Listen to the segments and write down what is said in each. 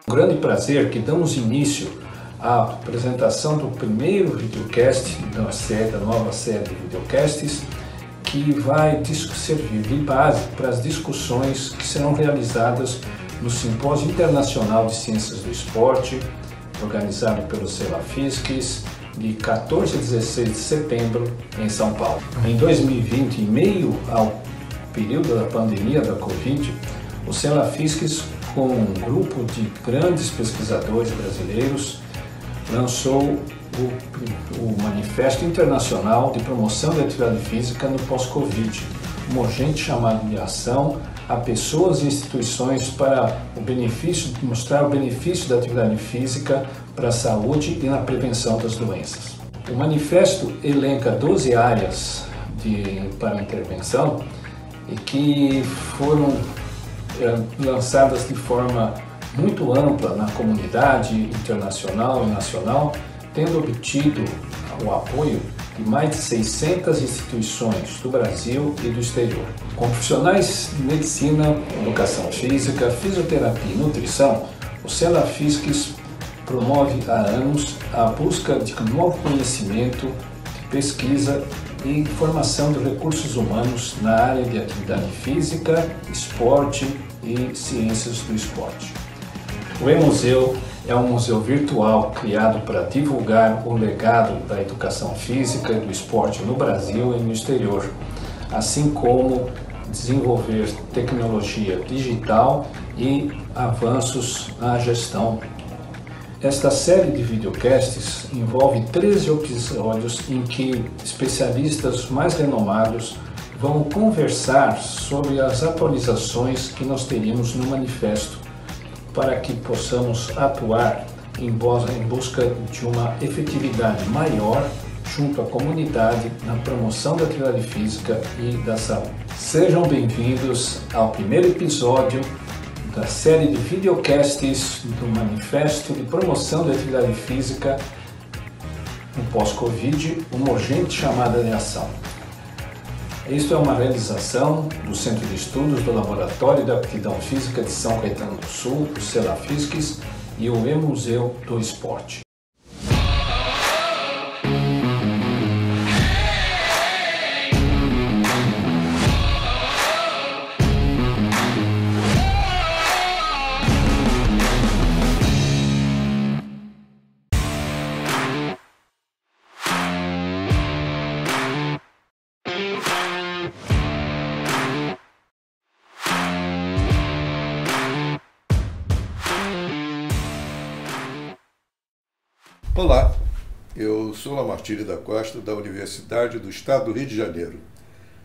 Um grande prazer que damos início à apresentação do primeiro videocast da nova série de videocasts, que vai servir de base para as discussões que serão realizadas no Simpósio Internacional de Ciências do Esporte, organizado pelo Celafisques, de 14 a 16 de setembro, em São Paulo. Em 2020, em meio ao período da pandemia da Covid, o Celafisques, com um grupo de grandes pesquisadores brasileiros, lançou o Manifesto Internacional de Promoção da Atividade Física no Pós-Covid, uma urgente chamada de ação a pessoas e instituições para mostrar o benefício da atividade física para a saúde e na prevenção das doenças. O manifesto elenca 12 áreas para intervenção e que foram lançadas de forma muito ampla na comunidade internacional e nacional, tendo obtido o apoio de mais de 600 instituições do Brasil e do exterior. Com profissionais de medicina, educação física, fisioterapia e nutrição, o Celafisques promove há anos a busca de novo conhecimento, de pesquisa e formação de recursos humanos na área de atividade física, esporte e ciências do esporte. O E-Museu é um museu virtual criado para divulgar o legado da educação física e do esporte no Brasil e no exterior, assim como desenvolver tecnologia digital e avanços na gestão. Esta série de videocasts envolve 13 episódios em que especialistas mais renomados vão conversar sobre as atualizações que nós teríamos no manifesto, para que possamos atuar em busca de uma efetividade maior junto à comunidade na promoção da atividade física e da saúde. Sejam bem-vindos ao primeiro episódio da série de videocasts do Manifesto de Promoção da Atividade Física no Pós-Covid, uma urgente chamada de ação. Isto é uma realização do Centro de Estudos do Laboratório de Aptidão Física de São Caetano do Sul, o Celafisques, e o E-Museu do Esporte. Olá, eu sou Lamartine da Costa, da Universidade do Estado do Rio de Janeiro.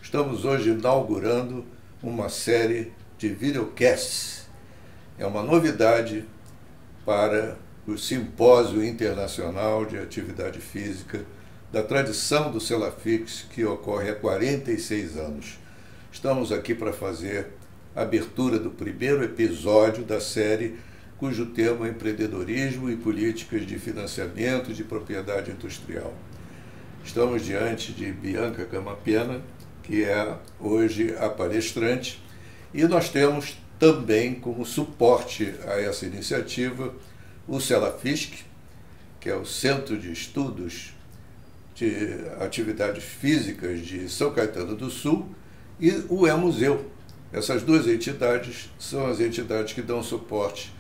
Estamos hoje inaugurando uma série de videocasts. É uma novidade para o Simpósio Internacional de Atividade Física da tradição do Celafisques, que ocorre há 46 anos. Estamos aqui para fazer a abertura do primeiro episódio da série, cujo tema é empreendedorismo e políticas de financiamento de propriedade industrial. Estamos diante de Bianca Camapena, que é hoje a palestrante, e nós temos também como suporte a essa iniciativa o Celafisques, que é o Centro de Estudos de Atividades Físicas de São Caetano do Sul, e o E-Museu. Essas duas entidades são as entidades que dão suporte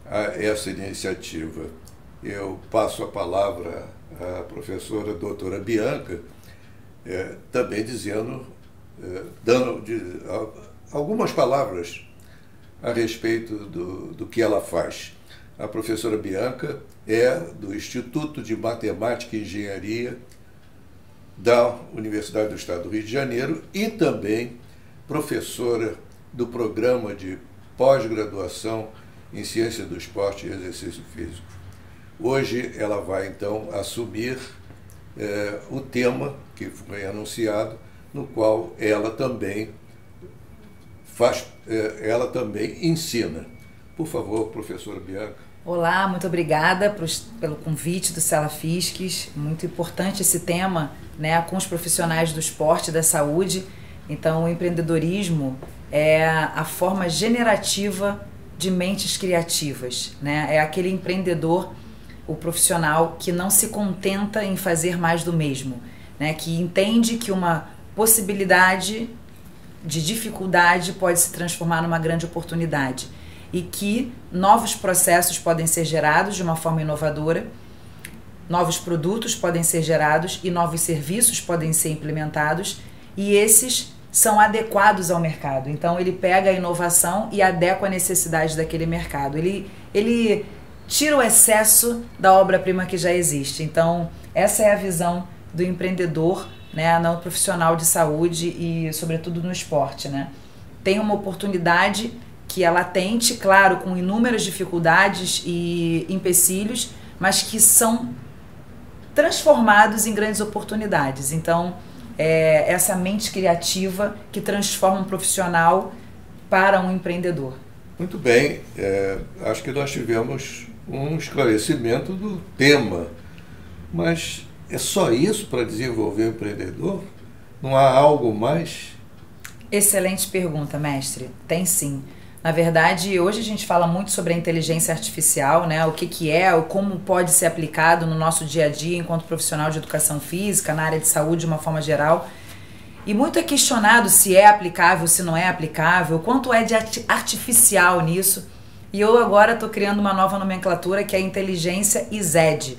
a essa iniciativa. Eu passo a palavra à professora doutora Bianca, também dando algumas palavras a respeito do que ela faz. A professora Bianca é do Instituto de Matemática e Engenharia da Universidade do Estado do Rio de Janeiro e também professora do programa de pós-graduação em Ciência do Esporte e Exercício Físico. Hoje ela vai, então, assumir o tema que foi anunciado, no qual ela também ensina. Por favor, professora Bianca. Olá, muito obrigada pelo convite do Celafisques. Muito importante esse tema, né, com os profissionais do esporte e da saúde. Então, o empreendedorismo é a forma generativa de mentes criativas, né? É aquele empreendedor, o profissional que não se contenta em fazer mais do mesmo, né? Que entende que uma possibilidade de dificuldade pode se transformar numa grande oportunidade e que novos processos podem ser gerados de uma forma inovadora, novos produtos podem ser gerados e novos serviços podem ser implementados, e esses são adequados ao mercado. Então ele pega a inovação e adequa a necessidade daquele mercado. Ele tira o excesso da obra-prima que já existe. Então essa é a visão do empreendedor, né, no profissional de saúde e sobretudo no esporte, né? Tem uma oportunidade que é latente, claro, com inúmeras dificuldades e empecilhos, mas que são transformados em grandes oportunidades. Então, é essa mente criativa que transforma um profissional para um empreendedor. Muito bem, acho que nós tivemos um esclarecimento do tema, mas é só isso para desenvolver o empreendedor? Não há algo mais? Excelente pergunta, mestre. Tem sim. Na verdade, hoje a gente fala muito sobre a inteligência artificial, né? O que é, como pode ser aplicado no nosso dia a dia enquanto profissional de educação física, na área de saúde de uma forma geral. E muito é questionado se é aplicável, se não é aplicável, quanto é de artificial nisso. E eu agora estou criando uma nova nomenclatura que é a inteligência ISED,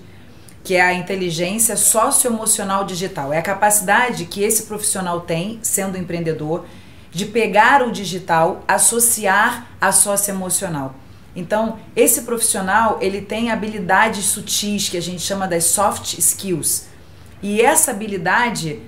que é a inteligência socioemocional digital. É a capacidade que esse profissional tem, sendo empreendedor, de pegar o digital, associar a socioemocional. Então, esse profissional, ele tem habilidades sutis, que a gente chama das soft skills. E essa habilidade,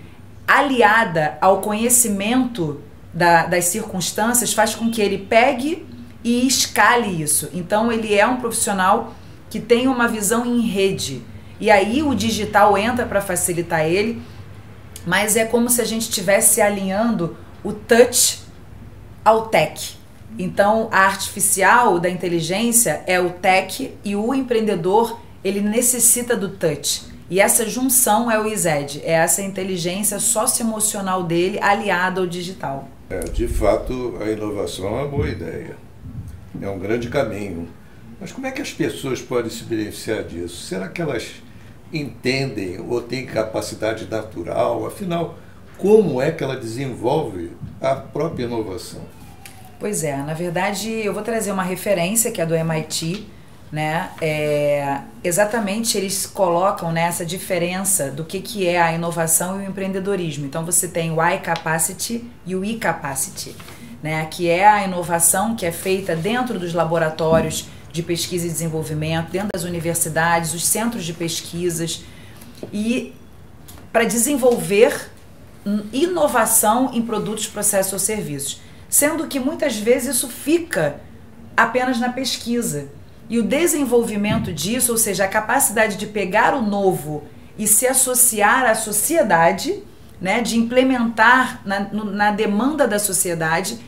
aliada ao conhecimento das circunstâncias, faz com que ele pegue e escale isso. Então, ele é um profissional que tem uma visão em rede. E aí o digital entra para facilitar ele, mas é como se a gente estivesse alinhando o touch ao tech. Então, a artificial da inteligência é o tech e o empreendedor, ele necessita do touch. E essa junção é o ISED, é essa inteligência socioemocional dele aliada ao digital. De fato, a inovação é uma boa ideia. É um grande caminho. Mas como é que as pessoas podem se beneficiar disso? Será que elas entendem ou têm capacidade natural? Afinal, como é que ela desenvolve a própria inovação? Pois é, na verdade eu vou trazer uma referência que é do MIT, né? Exatamente, eles colocam nessa diferença do que é a inovação e o empreendedorismo. Então você tem o I-Capacity e o E-Capacity, né? Que é a inovação que é feita dentro dos laboratórios de pesquisa e desenvolvimento, dentro das universidades, os centros de pesquisas, e para desenvolver inovação em produtos, processos ou serviços. Sendo que muitas vezes isso fica apenas na pesquisa. E o desenvolvimento disso, ou seja, a capacidade de pegar o novo e se associar à sociedade, né, de implementar na demanda da sociedade,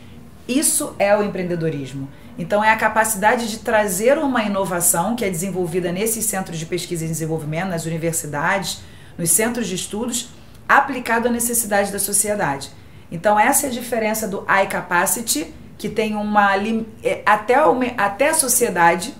isso é o empreendedorismo. Então é a capacidade de trazer uma inovação que é desenvolvida nesses centros de pesquisa e desenvolvimento, nas universidades, nos centros de estudos, aplicado à necessidade da sociedade. Então essa é a diferença do I-Capacity, que tem uma até a sociedade,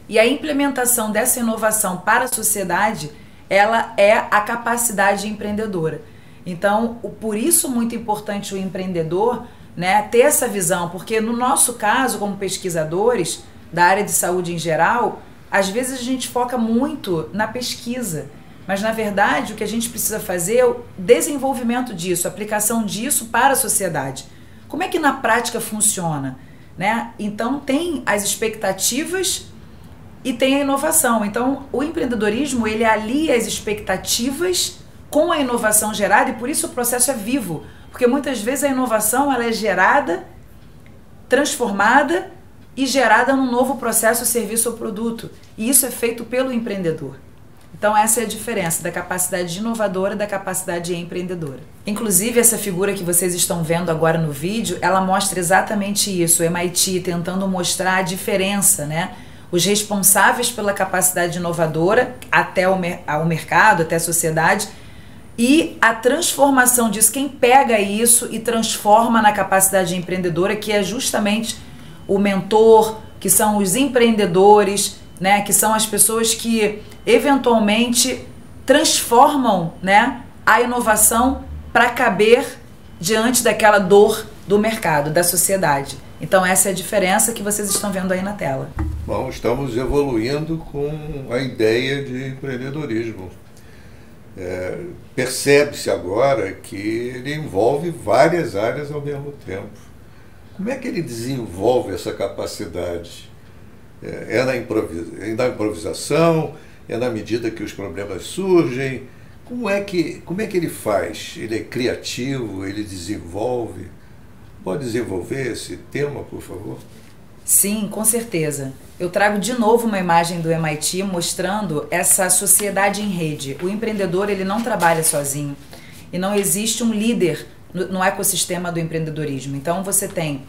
e a implementação dessa inovação para a sociedade, ela é a capacidade empreendedora. Então, por isso muito importante o empreendedor, né, ter essa visão, porque no nosso caso, como pesquisadores da área de saúde em geral, às vezes a gente foca muito na pesquisa, mas na verdade o que a gente precisa fazer é o desenvolvimento disso, a aplicação disso para a sociedade. Como é que na prática funciona, né? Então tem as expectativas e tem a inovação. Então o empreendedorismo, ele alia as expectativas com a inovação gerada, e por isso o processo é vivo, porque muitas vezes a inovação ela é gerada, transformada e gerada num novo processo, serviço ou produto, e isso é feito pelo empreendedor. Então essa é a diferença da capacidade inovadora e da capacidade empreendedora. Inclusive essa figura que vocês estão vendo agora no vídeo, ela mostra exatamente isso, o MIT tentando mostrar a diferença, né? Os responsáveis pela capacidade inovadora até o mercado, até a sociedade, e a transformação disso, quem pega isso e transforma na capacidade empreendedora, que é justamente o mentor, que são os empreendedores, né, que são as pessoas que eventualmente transformam, né, a inovação para caber diante daquela dor do mercado, da sociedade. Então essa é a diferença que vocês estão vendo aí na tela. Bom, estamos evoluindo com a ideia de empreendedorismo. Percebe-se agora que ele envolve várias áreas ao mesmo tempo. Como é que ele desenvolve essa capacidade? É na improvisação? É na medida que os problemas surgem? Como é que ele faz? Ele é criativo? Ele desenvolve? Pode desenvolver esse tema, por favor? Sim, com certeza. Eu trago de novo uma imagem do MIT mostrando essa sociedade em rede. O empreendedor, ele não trabalha sozinho e não existe um líder no ecossistema do empreendedorismo. Então você tem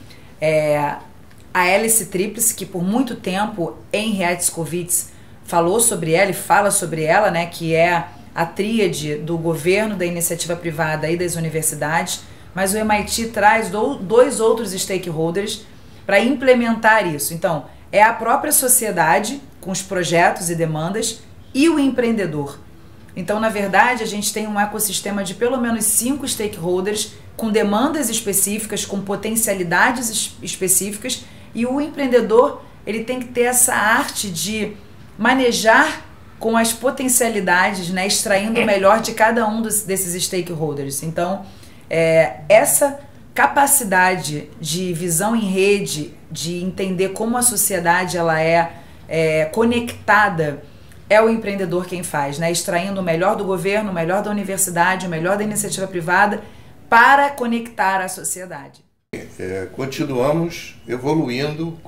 a Hélice Tríplice, que por muito tempo em Herzkovitz falou sobre ela e fala sobre ela, né, que é a tríade do governo, da iniciativa privada e das universidades, mas o MIT traz dois outros stakeholders para implementar isso. Então, é a própria sociedade, com os projetos e demandas, e o empreendedor. Então, na verdade, a gente tem um ecossistema de pelo menos 5 stakeholders com demandas específicas, com potencialidades específicas, e o empreendedor, ele tem que ter essa arte de manejar com as potencialidades, né, extraindo o melhor de cada um desses stakeholders. Então, essa capacidade de visão em rede, de entender como a sociedade ela é conectada, é o empreendedor quem faz, né? Extraindo o melhor do governo, o melhor da universidade, o melhor da iniciativa privada para conectar a sociedade. Continuamos evoluindo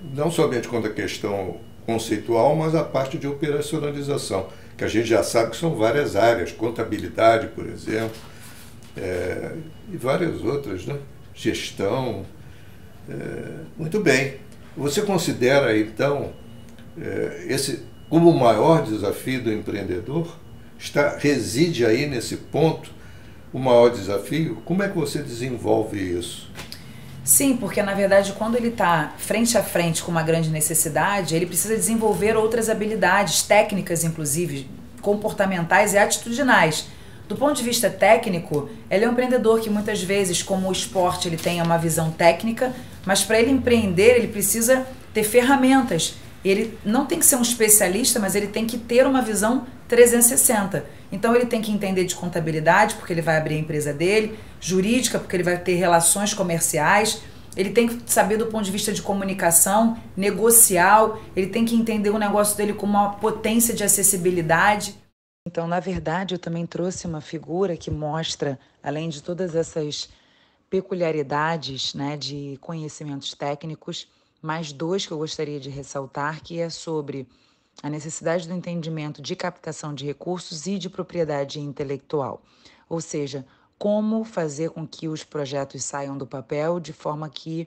não somente com a questão conceitual, mas a parte de operacionalização, que a gente já sabe que são várias áreas, contabilidade, por exemplo, e várias outras, né? Gestão. Muito bem. Você considera, então, esse como o maior desafio do empreendedor? Reside aí nesse ponto o maior desafio? Como é que você desenvolve isso? Sim, porque na verdade quando ele está frente a frente com uma grande necessidade, ele precisa desenvolver outras habilidades, técnicas inclusive, comportamentais e atitudinais. Do ponto de vista técnico, ele é um empreendedor que muitas vezes, como o esporte, ele tem uma visão técnica, mas para ele empreender, ele precisa ter ferramentas. Ele não tem que ser um especialista, mas ele tem que ter uma visão 360. Então ele tem que entender de contabilidade, porque ele vai abrir a empresa dele, jurídica, porque ele vai ter relações comerciais, ele tem que saber do ponto de vista de comunicação, negocial, ele tem que entender o negócio dele como uma potência de acessibilidade. Então, na verdade, eu também trouxe uma figura que mostra, além de todas essas peculiaridades, né, de conhecimentos técnicos, mais 2 que eu gostaria de ressaltar, que é sobre a necessidade do entendimento de captação de recursos e de propriedade intelectual. Ou seja, como fazer com que os projetos saiam do papel de forma que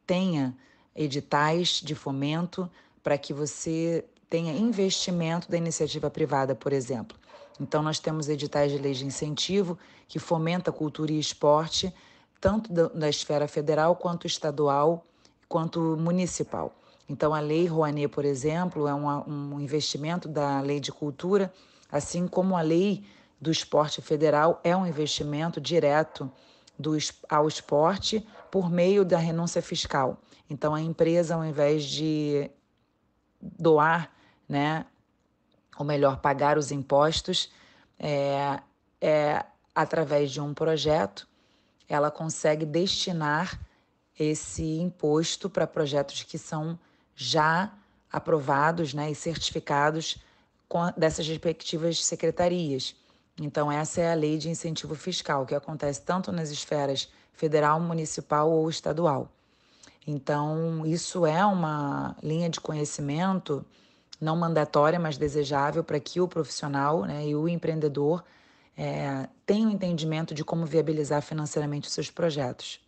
tenha editais de fomento para que você tenha investimento da iniciativa privada, por exemplo. Então, nós temos editais de lei de incentivo que fomenta cultura e esporte, tanto da esfera federal, quanto estadual, quanto municipal. Então, a Lei Rouanet, por exemplo, é um investimento da Lei de Cultura, assim como a Lei do Esporte Federal é um investimento direto ao esporte por meio da renúncia fiscal. Então, a empresa, ao invés de doar, né, ou melhor, pagar os impostos, através de um projeto, ela consegue destinar esse imposto para projetos que são já aprovados, né, e certificados dessas respectivas secretarias. Então, essa é a lei de incentivo fiscal, que acontece tanto nas esferas federal, municipal ou estadual. Então, isso é uma linha de conhecimento não mandatória, mas desejável para que o profissional, né, e o empreendedor tenham um entendimento de como viabilizar financeiramente os seus projetos.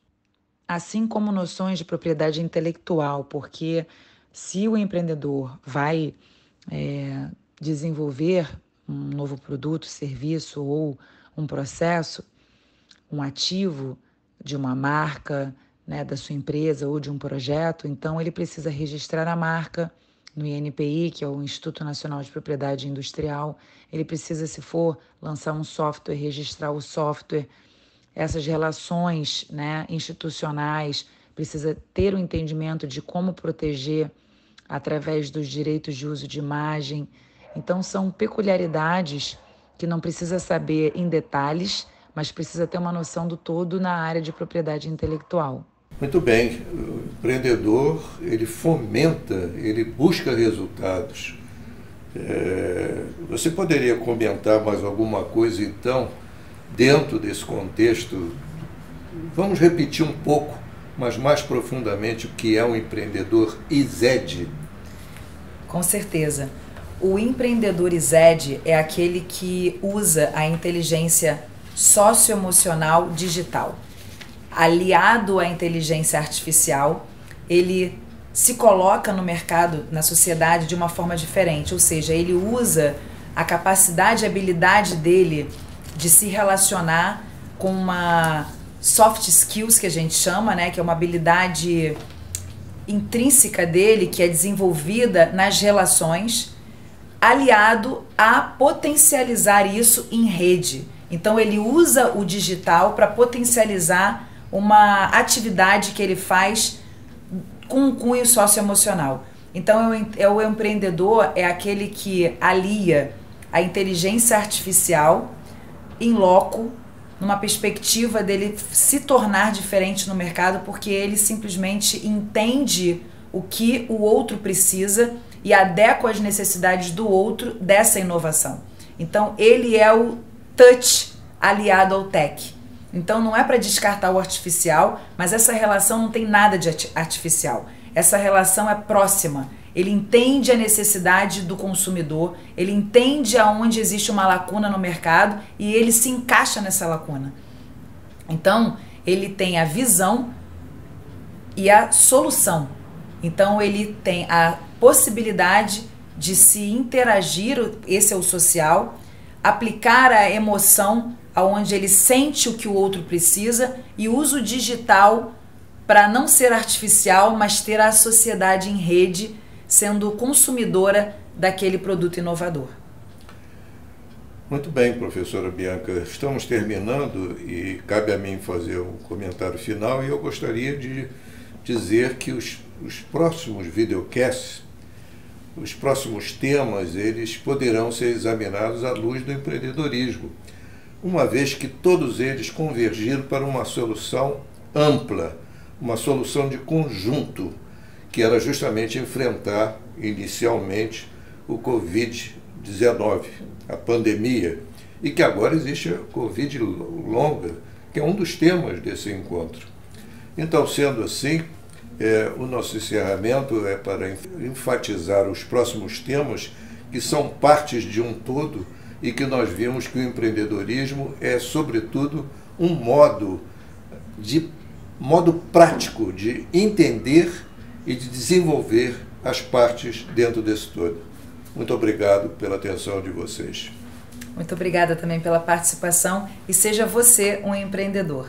Assim como noções de propriedade intelectual, porque se o empreendedor vai desenvolver um novo produto, serviço ou um processo, um ativo de uma marca, né, da sua empresa ou de um projeto, então ele precisa registrar a marca no INPI, que é o Instituto Nacional de Propriedade Industrial. Ele precisa, se for lançar um software, registrar o software. Essas relações, né, institucionais, precisa ter o entendimento de como proteger através dos direitos de uso de imagem. Então, são peculiaridades que não precisa saber em detalhes, mas precisa ter uma noção do todo na área de propriedade intelectual. Muito bem, o empreendedor, ele fomenta, ele busca resultados. Você poderia comentar mais alguma coisa, então, dentro desse contexto? Vamos repetir um pouco, mas mais profundamente, o que é um empreendedor ISED? Com certeza. O empreendedor ISED é aquele que usa a inteligência socioemocional digital. Aliado à inteligência artificial, ele se coloca no mercado, na sociedade, de uma forma diferente, ou seja, ele usa a capacidade e habilidade dele de se relacionar com uma soft skills, que a gente chama, né, que é uma habilidade intrínseca dele, que é desenvolvida nas relações, aliado a potencializar isso em rede. Então ele usa o digital para potencializar uma atividade que ele faz com um cunho socioemocional. Então o empreendedor é aquele que alia a inteligência artificial em loco, numa perspectiva dele se tornar diferente no mercado, porque ele simplesmente entende o que o outro precisa e adequa as necessidades do outro dessa inovação. Então ele é o touch aliado ao tech. Então não é para descartar o artificial, mas essa relação não tem nada de artificial. Essa relação é próxima. Ele entende a necessidade do consumidor, ele entende aonde existe uma lacuna no mercado e ele se encaixa nessa lacuna. Então ele tem a visão e a solução. Então ele tem a possibilidade de se interagir, esse é o social, aplicar a emoção aonde ele sente o que o outro precisa e usa o digital para não ser artificial, mas ter a sociedade em rede, sendo consumidora daquele produto inovador. Muito bem, professora Bianca. Estamos terminando e cabe a mim fazer um comentário final e eu gostaria de dizer que os próximos videocasts, os próximos temas, eles poderão ser examinados à luz do empreendedorismo, uma vez que todos eles convergiram para uma solução ampla, uma solução de conjunto, que era justamente enfrentar inicialmente o Covid-19, a pandemia, e que agora existe a Covid longa, que é um dos temas desse encontro. Então, sendo assim, o nosso encerramento é para enfatizar os próximos temas, que são partes de um todo, e que nós vimos que o empreendedorismo é, sobretudo, um modo prático de entender e de desenvolver as partes dentro desse todo. Muito obrigado pela atenção de vocês. Muito obrigada também pela participação e seja você um empreendedor.